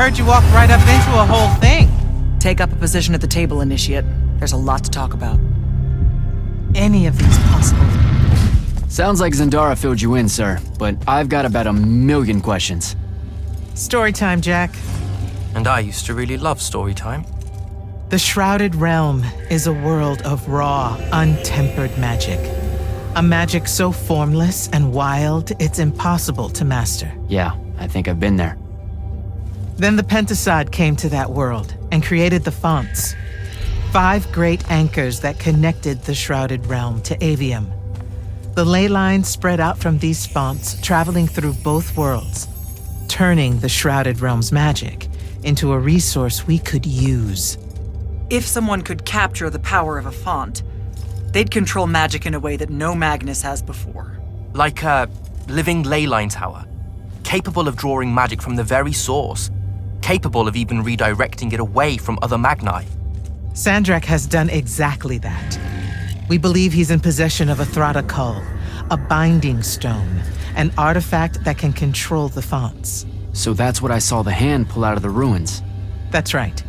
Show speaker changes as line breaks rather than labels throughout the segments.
Heard you walked right up into a whole thing.
Take up a position at the table, Initiate. There's a lot to talk about.
Any of these possible?
Sounds like Zendara filled you in, sir, but I've got about 1,000,000 questions.
Story time, Jack.
And I used to really love story time.
The Shrouded Realm is a world of raw, untempered magic. A magic so formless and wild, it's impossible to master.
Yeah, I think I've been there.
Then the Pentasod came to that world and created the fonts. 5 great anchors that connected the Shrouded Realm to Aveum. The ley lines spread out from these fonts, traveling through both worlds, turning the Shrouded Realm's magic into a resource we could use.
If someone could capture the power of a font, they'd control magic in a way that no Magnus has before.
Like a living leyline tower, capable of drawing magic from the very source, capable of even redirecting it away from other Magni.
Sandrak has done exactly that. We believe he's in possession of a Thrata Cull, a binding stone, an artifact that can control the fonts.
So that's what I saw the hand pull out of the ruins.
That's right.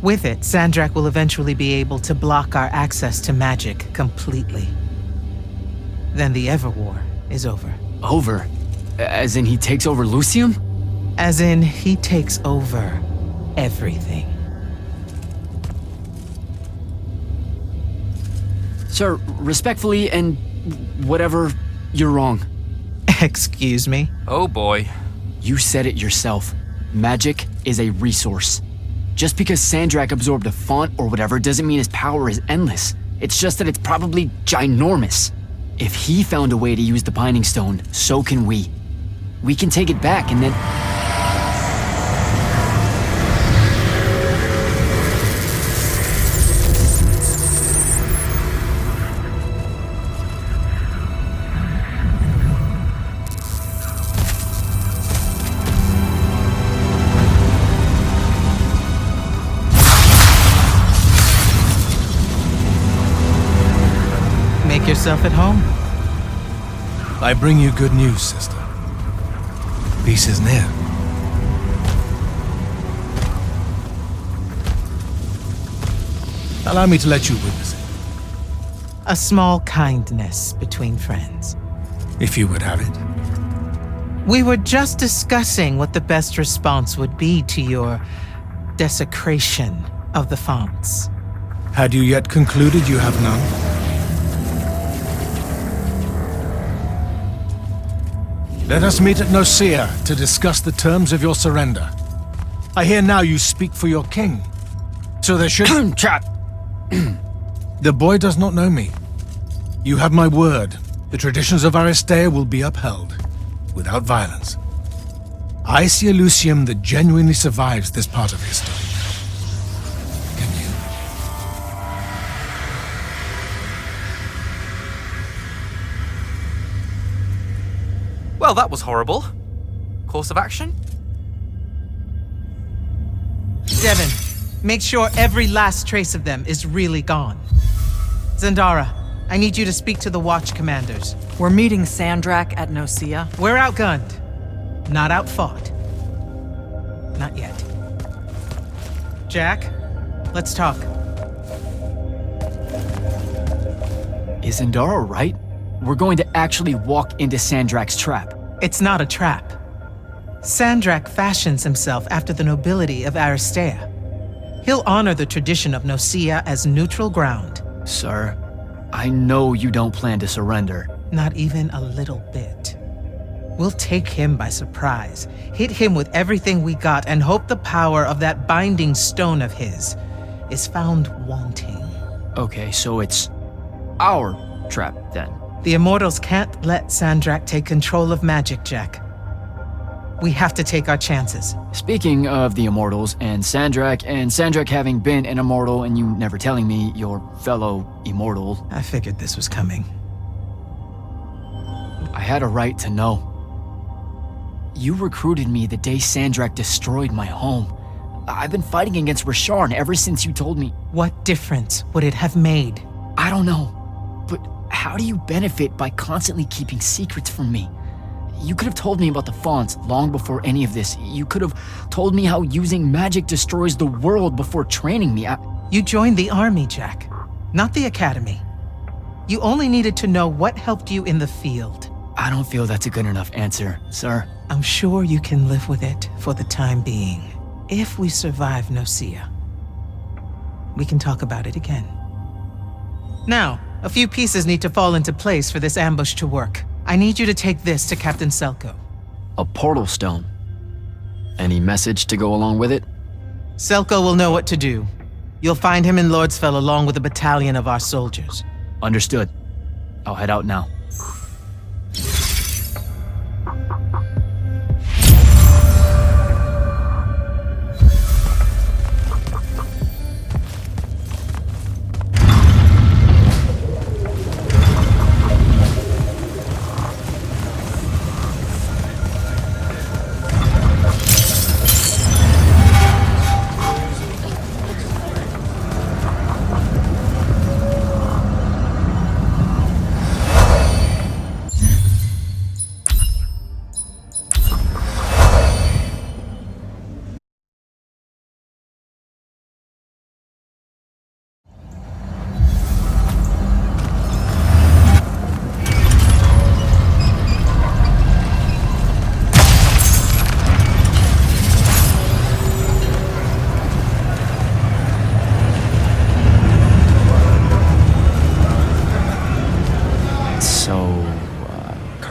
With it, Sandrak will eventually be able to block our access to magic completely. Then the Everwar is over.
Over? As in he takes over Lucium?
As in, he takes over everything.
Sir, respectfully and whatever, you're wrong.
Excuse me?
Oh boy.
You said it yourself. Magic is a resource. Just because Sandrak absorbed a font or whatever doesn't mean his power is endless. It's just that it's probably ginormous. If he found a way to use the Binding Stone, so can we. We can take it back and then...
Make yourself at home.
I bring you good news, sister. Peace is near. Allow me to let you witness it,
A small kindness between friends.
if you would have it.
We were just discussing what the best response would be to your desecration of the fonts.
Had you yet concluded you have none? Let us meet at Nicaea to discuss the terms of your surrender. I hear now you speak for your king. So there should...
Trap!
The boy does not know me. You have my word. The traditions of Aristea will be upheld, without violence. I see a Lucium that genuinely survives this part of history. Can you?
Well, that was horrible. Course of action?
Devin, make sure every last trace of them is really gone. Zendara, I need you to speak to the Watch commanders.
We're meeting Sandrak at Nicaea.
We're outgunned, not outfought. Not yet. Jack, let's talk.
Is Zendara right? We're going to actually walk into Sandrak's trap.
It's not a trap. Sandrak fashions himself after the nobility of Aristea. He'll honor the tradition of Nicaea as neutral ground.
Sir, I know you don't plan to surrender.
Not even a little bit. We'll take him by surprise, hit him with everything we got, and hope the power of that binding stone of his is found wanting.
Okay, so it's our trap then.
The Immortals can't let Sandrak take control of magic, Jack. We have to take our chances.
Speaking of the Immortals and Sandrak having been an Immortal and you never telling me your fellow Immortal,
I figured this was coming.
I had a right to know. You recruited me the day Sandrak destroyed my home. I've been fighting against Rasharn ever since you told me.
What difference would it have made?
I don't know, but how do you benefit by constantly keeping secrets from me? You could have told me about the fonts long before any of this. You could have told me how using magic destroys the world before training me.
You joined the army, Jack, not the academy. You only needed to know what helped you in the field.
I don't feel that's a good enough answer, sir.
I'm sure you can live with it for the time being. If we survive Nocia, we can talk about it again. Now, a few pieces need to fall into place for this ambush to work. I need you to take this to Captain Selko.
A portal stone. Any message to go along with it?
Selko will know what to do. You'll find him in Lordsfell along with a battalion of our soldiers.
Understood. I'll head out now.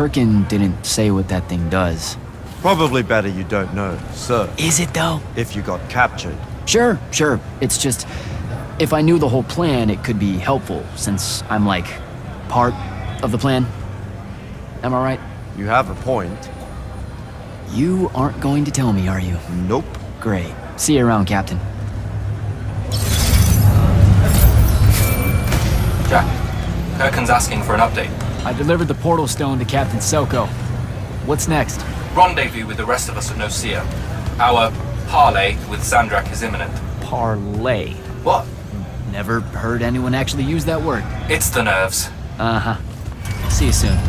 Kirkin didn't say what that thing does.
Probably better you don't know, sir.
Is it though?
If you got captured.
Sure. It's just, if I knew the whole plan, it could be helpful, since I'm like, part of the plan. Am I right?
You have a point.
You aren't going to tell me, are you?
Nope.
Great. See you around, Captain.
Jack, Kirkin's asking for an update.
I delivered the portal stone to Captain Selko. What's next?
Rendezvous with the rest of us at Nocia. Our parley with Sandrak is imminent.
Parlay.
What?
Never heard anyone actually use that word.
It's the nerves.
Uh-huh. See you soon.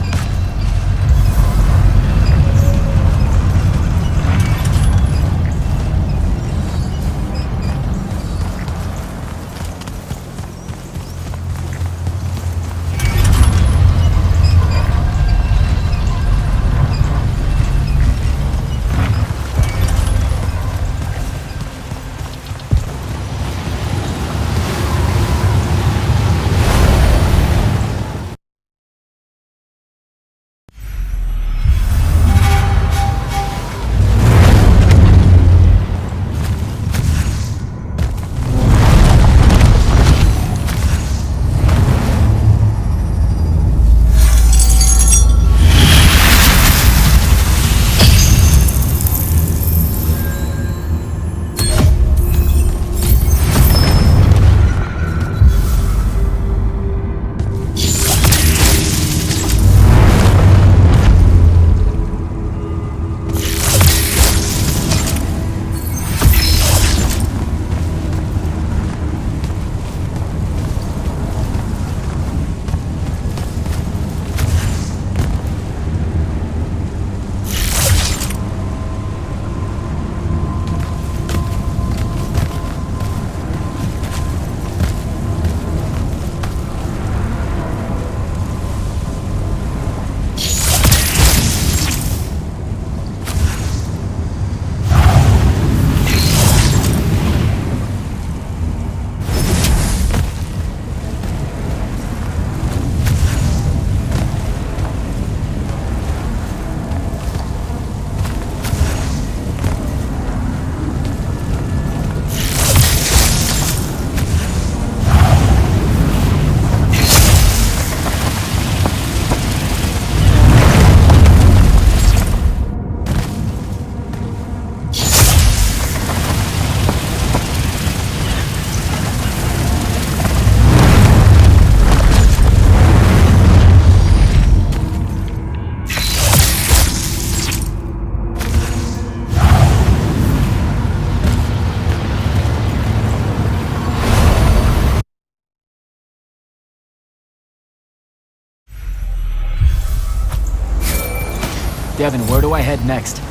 Devin, where do I head next?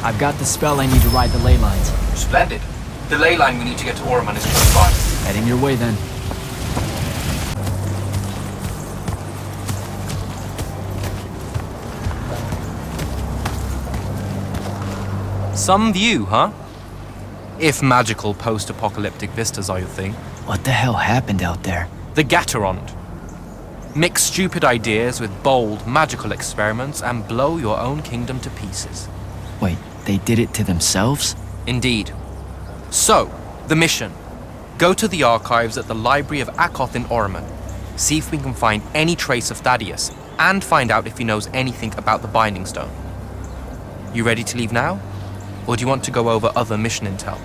I've got the spell I need to ride the ley lines.
Splendid. The ley line we need to get to Orman is close by.
Heading your way then.
Some view, huh? If magical post-apocalyptic vistas are your thing.
What the hell happened out there?
The Gatorond. Mix stupid ideas with bold, magical experiments and blow your own kingdom to pieces.
Wait, they did it to themselves?
Indeed. So, the mission. Go to the archives at the Library of Akoth in Orman. See if we can find any trace of Thaddeus, and find out if he knows anything about the Binding Stone. You ready to leave now? Or do you want to go over other mission intel?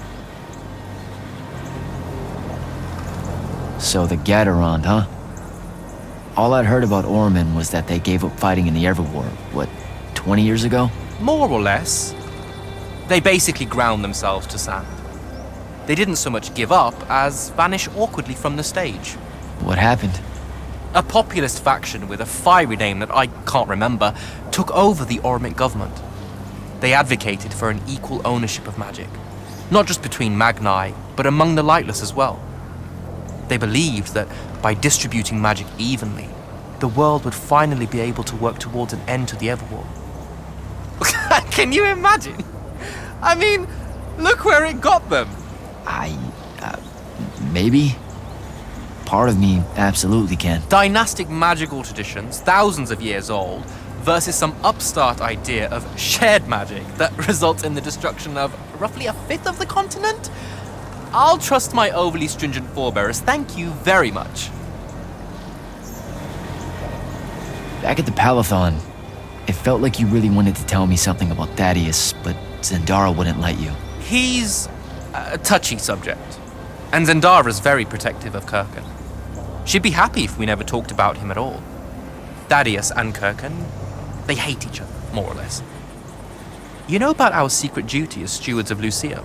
So the Gatorond, huh? All I'd heard about Orman was that they gave up fighting in the Everwar, what, 20 years ago?
More or less. They basically ground themselves to sand. They didn't so much give up as vanish awkwardly from the stage.
What happened?
A populist faction with a fiery name that I can't remember took over the Ormic government. They advocated for an equal ownership of magic, not just between Magni, but among the lightless as well. They believed that by distributing magic evenly, the world would finally be able to work towards an end to the Everwar. Can you imagine? I mean, look where it got them.
Maybe? Part of me absolutely can.
Dynastic magical traditions, thousands of years old, versus some upstart idea of shared magic that results in the destruction of roughly a fifth of the continent? I'll trust my overly stringent forebears, thank you very much.
Back at the Palathon, it felt like you really wanted to tell me something about Thaddeus, but Zendara wouldn't let you.
He's a touchy subject, and Zendara's very protective of Kirkan. She'd be happy if we never talked about him at all. Thaddeus and Kirkan, they hate each other, more or less. You know about our secret duty as stewards of Lucia?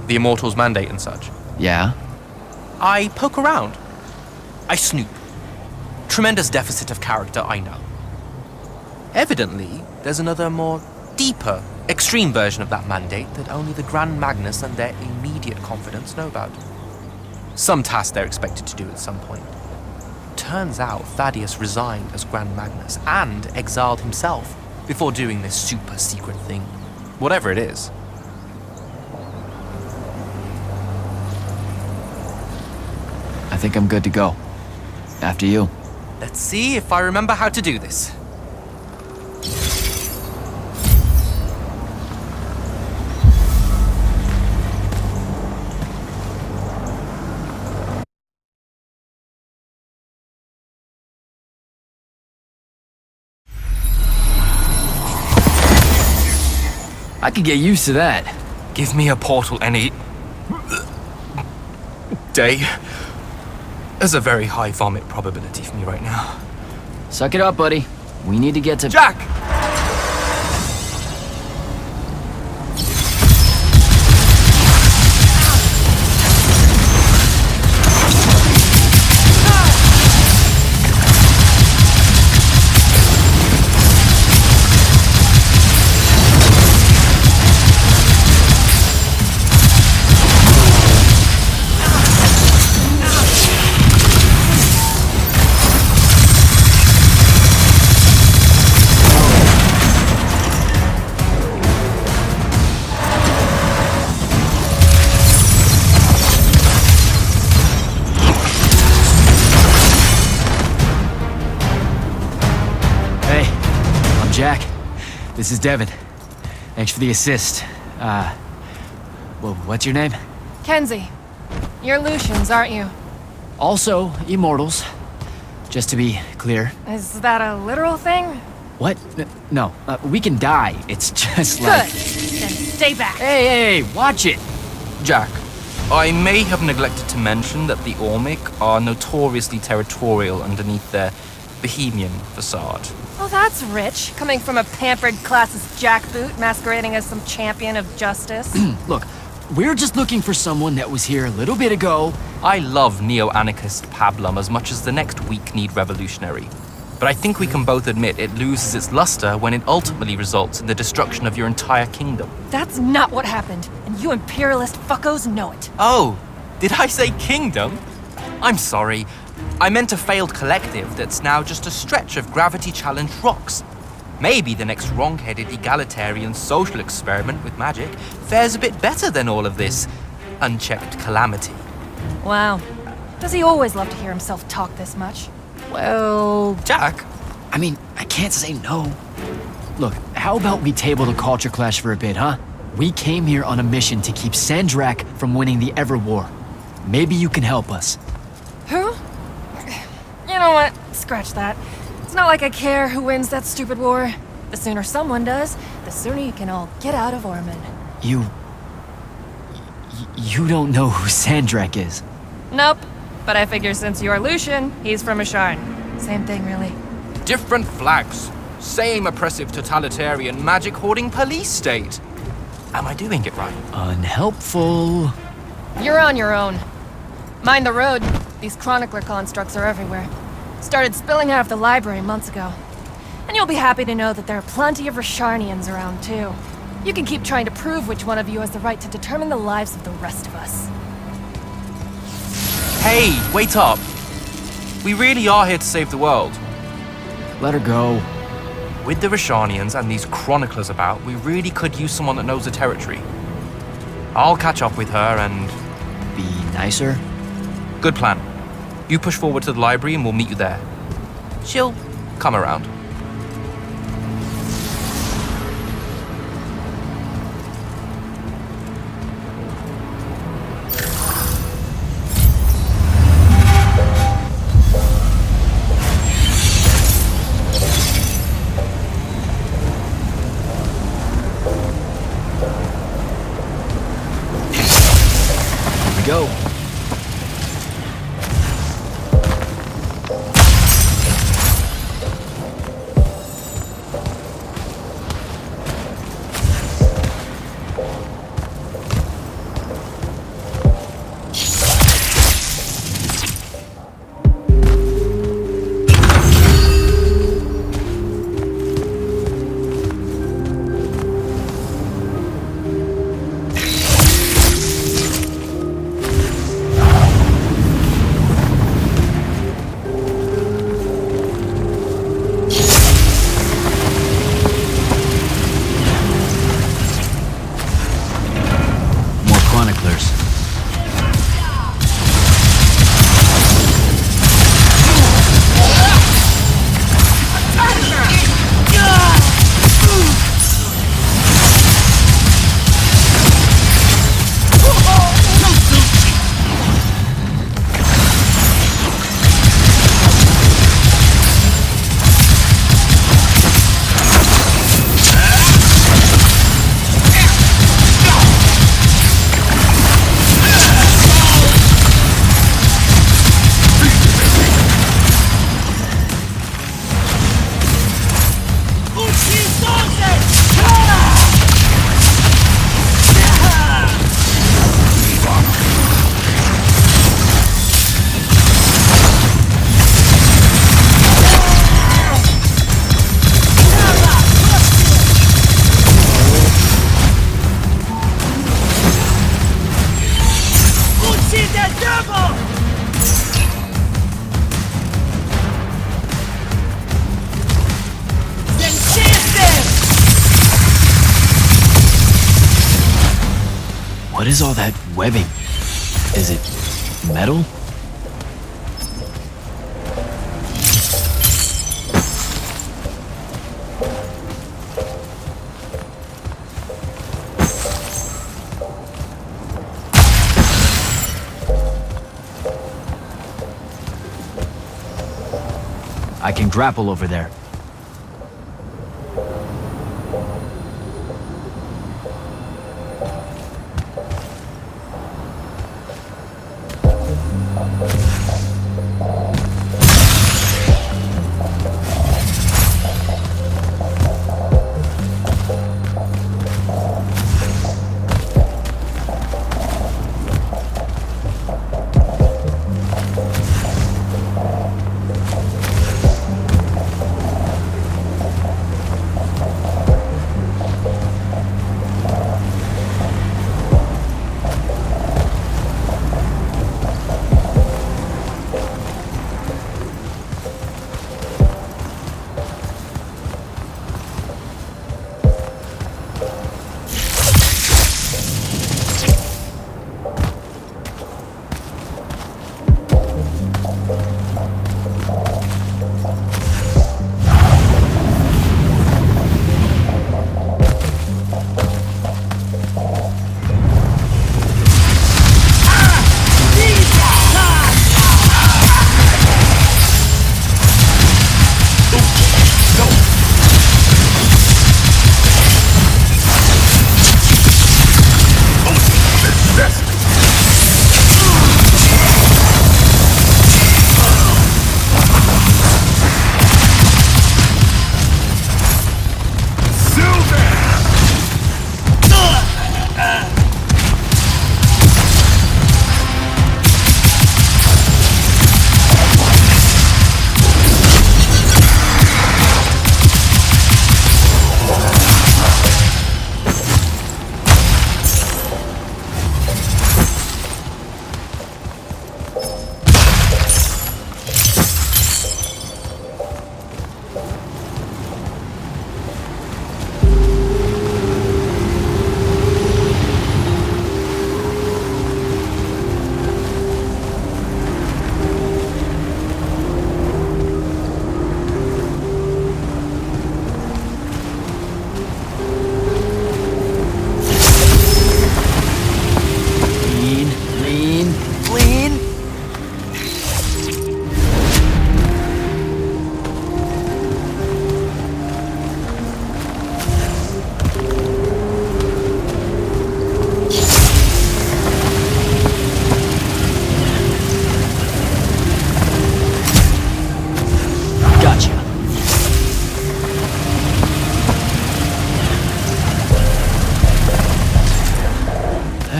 The Immortals mandate and such?
Yeah?
I poke around. I snoop. Tremendous deficit of character, I know. Evidently, there's another more deeper, extreme version of that mandate that only the Grand Magnus and their immediate confidants know about. Some task they're expected to do at some point. Turns out Thaddeus resigned as Grand Magnus and exiled himself before doing this super secret thing. Whatever it is.
I think I'm good to go. After you.
Let's see if I remember how to do this.
I could get used to that.
Give me a portal any day. There's a very high vomit probability for me right now.
Suck it up, buddy. We need to get to...
Jack!
Jack, this is Devin. Thanks for the assist. Well, what's your name?
Kenzie. You're Lucians, aren't you?
Also, Immortals. Just to be clear.
Is that a literal thing?
What? No, we can die. It's just like...
Good. Then stay back.
Hey, watch it!
Jack, I may have neglected to mention that the Ormic are notoriously territorial underneath their bohemian facade.
Oh, that's rich, coming from a pampered classist jackboot masquerading as some champion of justice.
Look, we're just looking for someone that was here a little bit ago.
I love neo-anarchist pablum as much as the next weak-kneed revolutionary. but I think we can both admit it loses its luster when it ultimately results in the destruction of your entire kingdom.
That's not what happened, and you imperialist fuckos know it.
Oh, did I say kingdom? I'm sorry. I meant a failed collective that's now just a stretch of gravity-challenged rocks. Maybe the next wrong-headed egalitarian social experiment with magic fares a bit better than all of this unchecked calamity.
Wow. Does he always love to hear himself talk this much?
Well,
Jack?
I mean, I can't say no. Look, how about we table the culture clash for a bit, huh? We came here on a mission to keep Sandrak from winning the Ever War. Maybe you can help us.
Who? You know what? Scratch that. It's not like I care who wins that stupid war. The sooner someone does, the sooner you can all get out of Ormond.
You don't know who Sandrak is.
Nope. But I figure since you're Lucian, he's from Asharn. Same thing, really.
Different flags. Same oppressive totalitarian magic-hoarding police state. Am I doing it right?
Unhelpful.
You're on your own. Mind the road. These chronicler constructs are everywhere. Started spilling out of the library months ago. And you'll be happy to know that there are plenty of Rasharnians around, too. You can keep trying to prove which one of you has the right to determine the lives of the rest of us.
Hey, wait up. We really are here to save the world.
Let her go.
With the Rasharnians and these chroniclers about, we really could use someone that knows the territory. I'll catch up with her and...
Be nicer.
Good plan. You push forward to the library and we'll meet you there. She'll come around.
Go. What is all that webbing? Is it metal? I can grapple over there.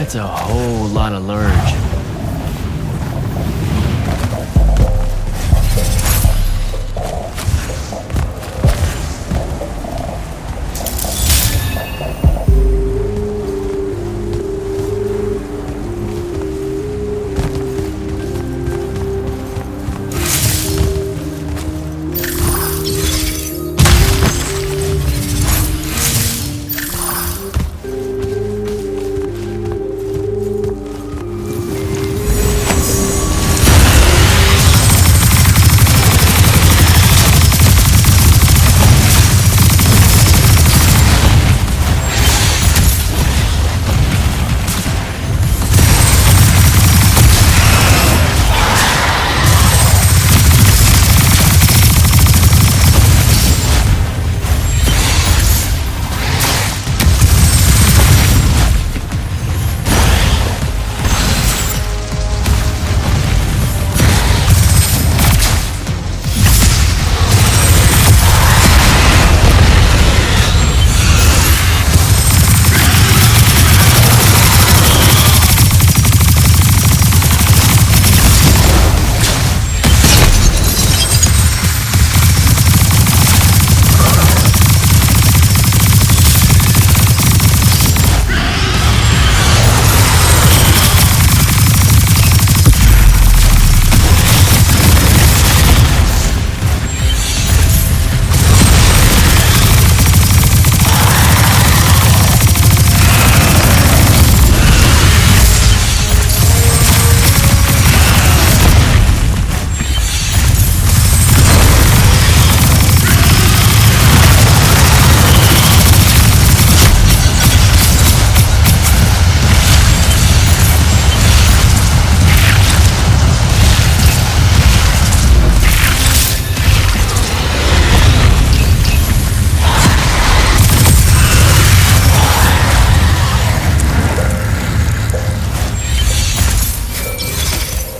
That's a whole lot of lurge.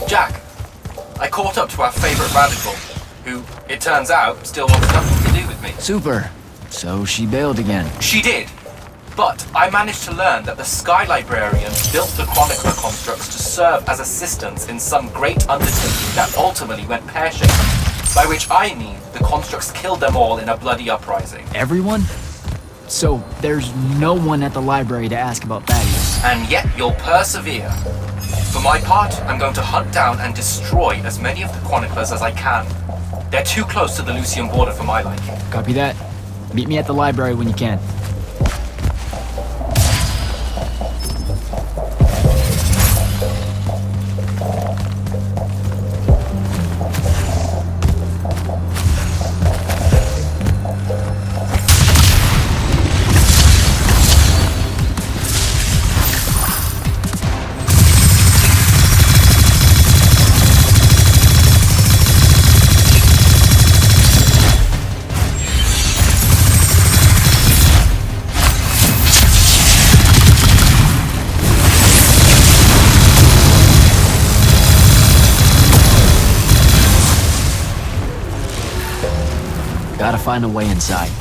Jack, I caught up to our favorite radical, who, it turns out, still wants nothing to do with me.
Super. So she bailed again.
She did. But I managed to learn that the Sky Librarian built the Chronicler constructs to serve as assistants in some great undertaking that ultimately went pear-shaped. By which I mean the constructs killed them all in a bloody uprising.
Everyone? So there's no one at the library to ask about Thaddeus.
And yet you'll persevere. For my part, I'm going to hunt down and destroy as many of the Chroniclers as I can. They're too close to the Lucian border for my liking.
Copy that. Meet me at the library when you can. Gotta find a way inside.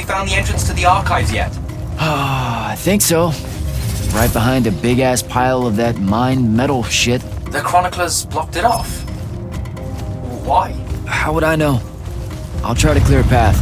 Found the entrance to the archives yet?
I think so. Right behind a big-ass pile of that mined metal shit.
The Chroniclers blocked it off. Why?
How would I know? I'll try to clear a path.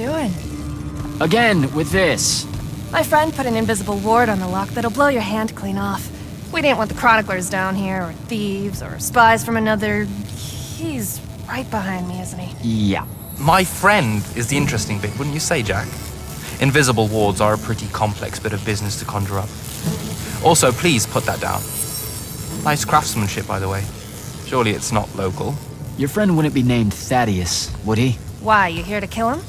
doing?
Again, with this.
My friend put an invisible ward on the lock that'll blow your hand clean off. We didn't want the chroniclers down here, or thieves, or spies from another... He's right behind me, isn't he?
Yeah.
My friend is the interesting bit, wouldn't you say, Jack? Invisible wards are a pretty complex bit of business to conjure up. Also, please put that down. Nice craftsmanship, by the way. Surely it's not local.
Your friend wouldn't be named Thaddeus, would he?
Why, you here to kill him?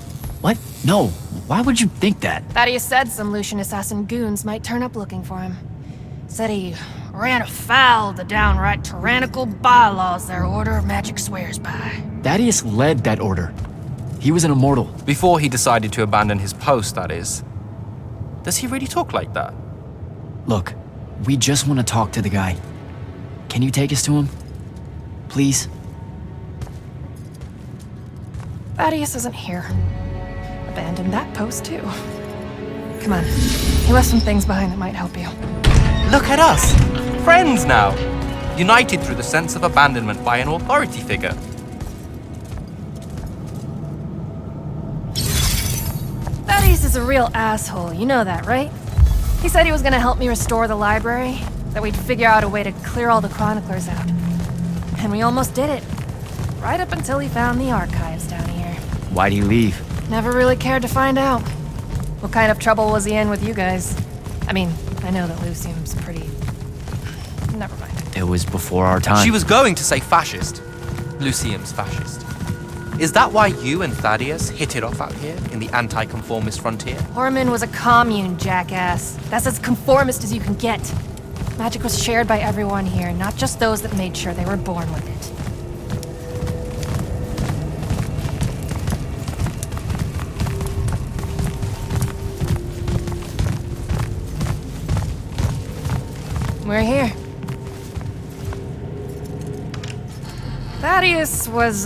What? No. Why would you think that?
Thaddeus said some Lucian assassin goons might turn up looking for him. Said he ran afoul of the downright tyrannical bylaws their Order of Magic swears by.
Thaddeus led that order. He was an immortal.
Before he decided to abandon his post, that is. Does he really talk like that?
Look, we just want to talk to the guy. Can you take us to him? Please?
Thaddeus isn't here. Abandoned that post, too. Come on. He left some things behind that might help you.
Look at us! Friends now! United through the sense of abandonment by an authority figure.
Thaddeus is a real asshole, you know that, right? He said he was gonna help me restore the library, that we'd figure out a way to clear all the chroniclers out. And we almost did it. Right up until he found the archives down here.
Why'd he leave?
Never really cared to find out. What kind of trouble was he in with you guys? I mean, I know that Lucium's pretty... Never mind.
It was before our time.
She was going to say fascist. Lucium's fascist. Is that why you and Thaddeus hit it off out here in the anti-conformist frontier?
Horman was a commune, jackass. That's as conformist as you can get. Magic was shared by everyone here, not just those that made sure they were born with it. We're here. Thaddeus was,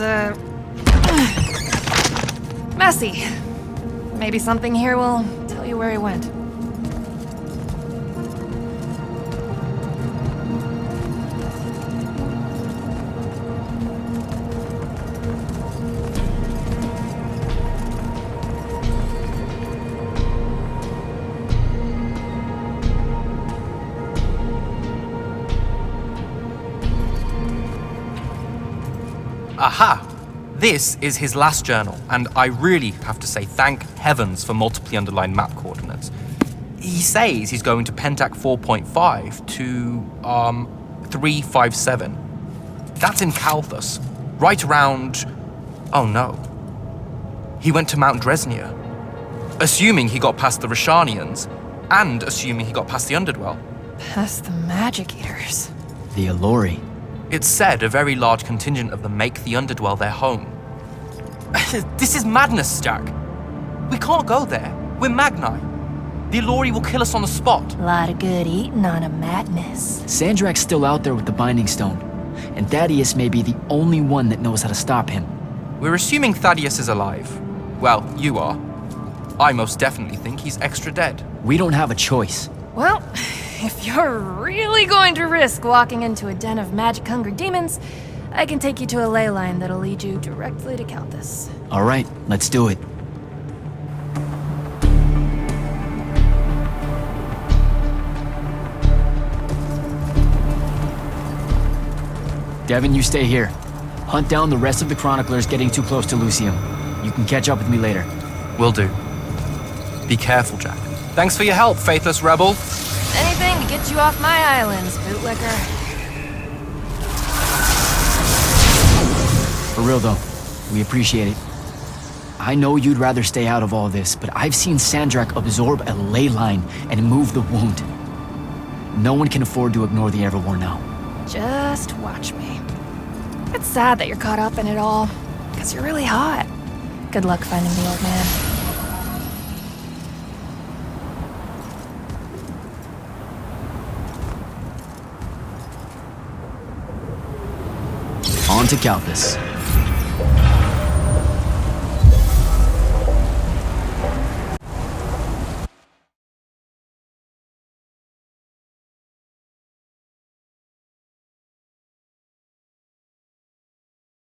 messy. Maybe something here will tell you where he went.
Aha! This is his last journal, and I really have to say thank heavens for multiply underlined map coordinates. He says he's going to Pentac 4.5 to, 357. That's in Calthus, right around... oh no. He went to Mount Dresnia. Assuming he got past the Rashanians, and assuming he got past the Underdwell.
Past the Magic Eaters.
The Allori.
It's said a very large contingent of them make the Underdwell their home. This is madness, Jack. We can't go there. We're Magni. The Allori will kill us on the spot.
A lot of good eating on a madness.
Sandrak's still out there with the Binding Stone, and Thaddeus may be the only one that knows how to stop him.
We're assuming Thaddeus is alive. Well, you are. I most definitely think he's extra dead.
We don't have a choice.
Well, if you're really going to risk walking into a den of magic-hungry demons, I can take you to a ley line that'll lead you directly to Calthus.
All right, let's do it. Devin, you stay here. Hunt down the rest of the chroniclers getting too close to Lucium. You can catch up with me later.
Will do. Be careful, Jack. Thanks for your help, faithless rebel.
Anything to get you off my islands, bootlicker.
For real though, we appreciate it. I know you'd rather stay out of all this, but I've seen Sandrak absorb a ley line and move the wound. No one can afford to ignore the Everwar now.
Just watch me. It's sad that you're caught up in it all, because you're really hot. Good luck finding the old man.
On to Calthus.